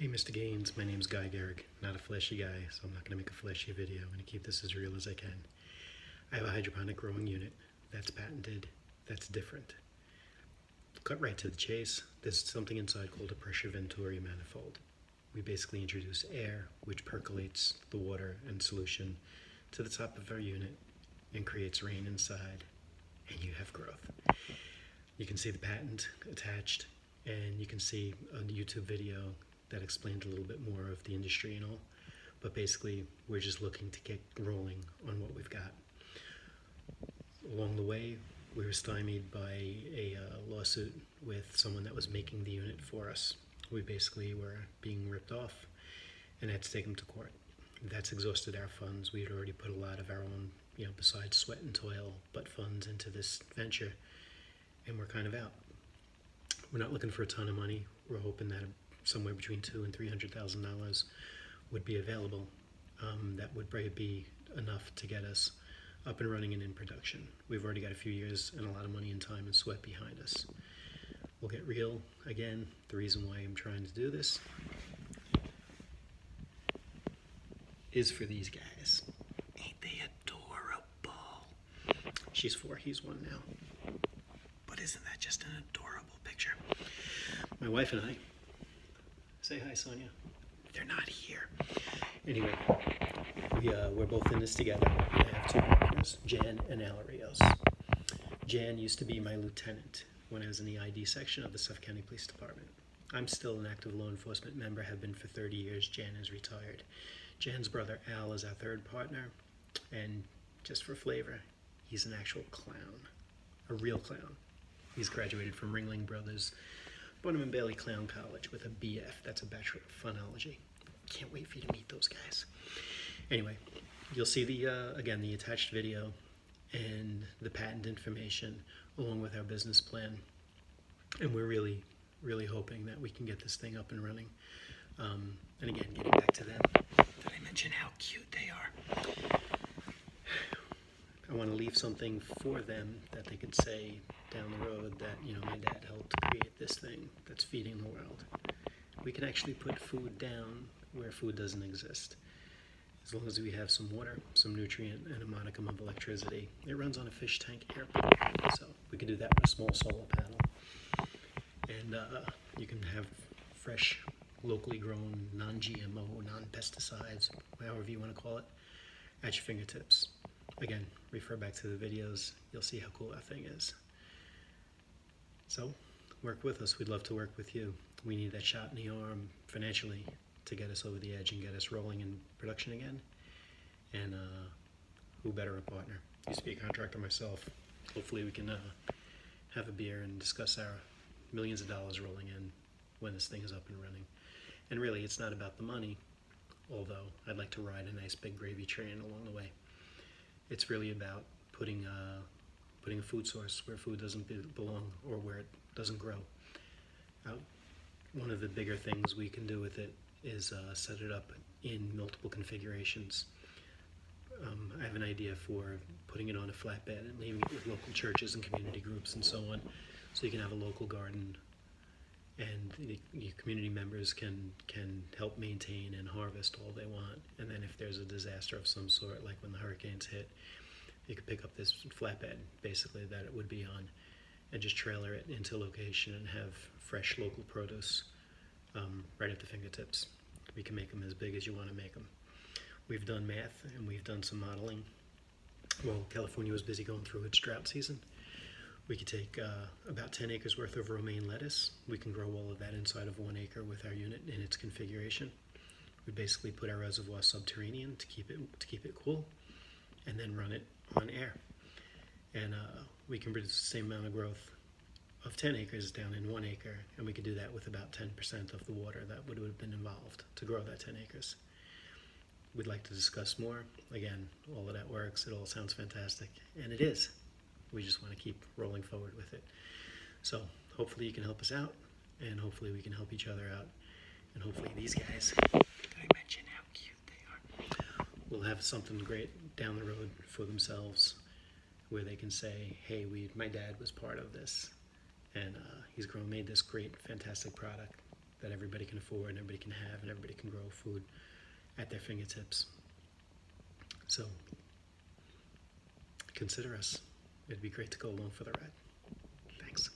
Hey Mr. Gaines, my name's Gerig, not a flashy guy, so I'm not going to make a flashy video. I'm going to keep this as real as I can. I have a hydroponic growing unit that's patented, that's different. Cut right to the chase, there's something inside called a pressure venturi manifold. We basically introduce air, which percolates the water and solution to the top of our unit and creates rain inside, and you have growth. You can see the patent attached, and you can see a YouTube video that explains a little bit more of the industry and all. But basically, we're just looking to get rolling on what we've got. Along the way, we were stymied by a lawsuit with someone that was making the unit for us. We basically were being ripped off and had to take them to court. That's exhausted our funds. We had already put a lot of our own, besides sweat and toil, but funds into this venture, and we're kind of out. We're not looking for a ton of money. We're hoping that somewhere between $200,000 and $300,000 would be available. That would probably be enough to get us up and running and in production. We've already got a few years and a lot of money and time and sweat behind us. We'll get real again. The reason why I'm trying to do this is for these guys. Ain't they adorable? She's 4, he's 1 now. But isn't that just an adorable picture? My wife and I, say hi, Sonia. They're not here. Anyway, we're both in this together. I have 2 partners, Jan and Alarios. Jan used to be my lieutenant when I was in the ID section of the Suffolk County Police Department. I'm still an active law enforcement member, have been for 30 years. Jan is retired. Jan's brother Al is our 3rd partner, and just for flavor, he's an actual clown, a real clown. He's graduated from Ringling Brothers Barnum and Bailey Clown College with a BF. That's a Bachelor of Phonology. Can't wait for you to meet those guys. Anyway, you'll see the attached video and the patent information along with our business plan. And we're really, really hoping that we can get this thing up and running. And again, getting back to them, did I mention how cute they are? I want to leave something for them that they could say down the road that, my dad helped create this thing that's feeding the world. We can actually put food down where food doesn't exist. As long as we have some water, some nutrient, and a modicum of electricity. It runs on a fish tank airport, so we can do that with a small solar panel. And you can have fresh, locally grown, non-GMO, non-pesticides, however you want to call it, at your fingertips. Again, refer back to the videos. You'll see how cool that thing is. So, work with us. We'd love to work with you. We need that shot in the arm financially to get us over the edge and get us rolling in production again. And who better a partner? Used to be a contractor myself. Hopefully we can have a beer and discuss our millions of dollars rolling in when this thing is up and running. And really, it's not about the money, although I'd like to ride a nice big gravy train along the way. It's really about putting a food source where food doesn't belong or where it doesn't grow. One of the bigger things we can do with it is set it up in multiple configurations. I have an idea for putting it on a flatbed and leaving it with local churches and community groups and so on, so you can have a local garden and the community members can help maintain and harvest all they want. And then if there's a disaster of some sort, like when the hurricanes hit, you could pick up this flatbed, basically, that it would be on, and just trailer it into location and have fresh local produce right at the fingertips. We can make them as big as you want to make them. We've done math and we've done some modeling. Well, California was busy going through its drought season. We could take about 10 acres worth of romaine lettuce. We can grow all of that inside of 1 acre with our unit in its configuration. We basically put our reservoir subterranean to keep it cool, and then run it on air. And we can produce the same amount of growth of 10 acres down in 1 acre, and we could do that with about 10% of the water that would have been involved to grow that 10 acres. We'd like to discuss more. Again, all of that works. It all sounds fantastic, and it is. We just want to keep rolling forward with it. So hopefully you can help us out, and hopefully we can help each other out, and hopefully these guys, did I mention how cute they are, will have something great down the road for themselves where they can say, hey, my dad was part of this, and he's made this great, fantastic product that everybody can afford and everybody can have and everybody can grow food at their fingertips. So consider us. It'd be great to go along for the ride. Thanks.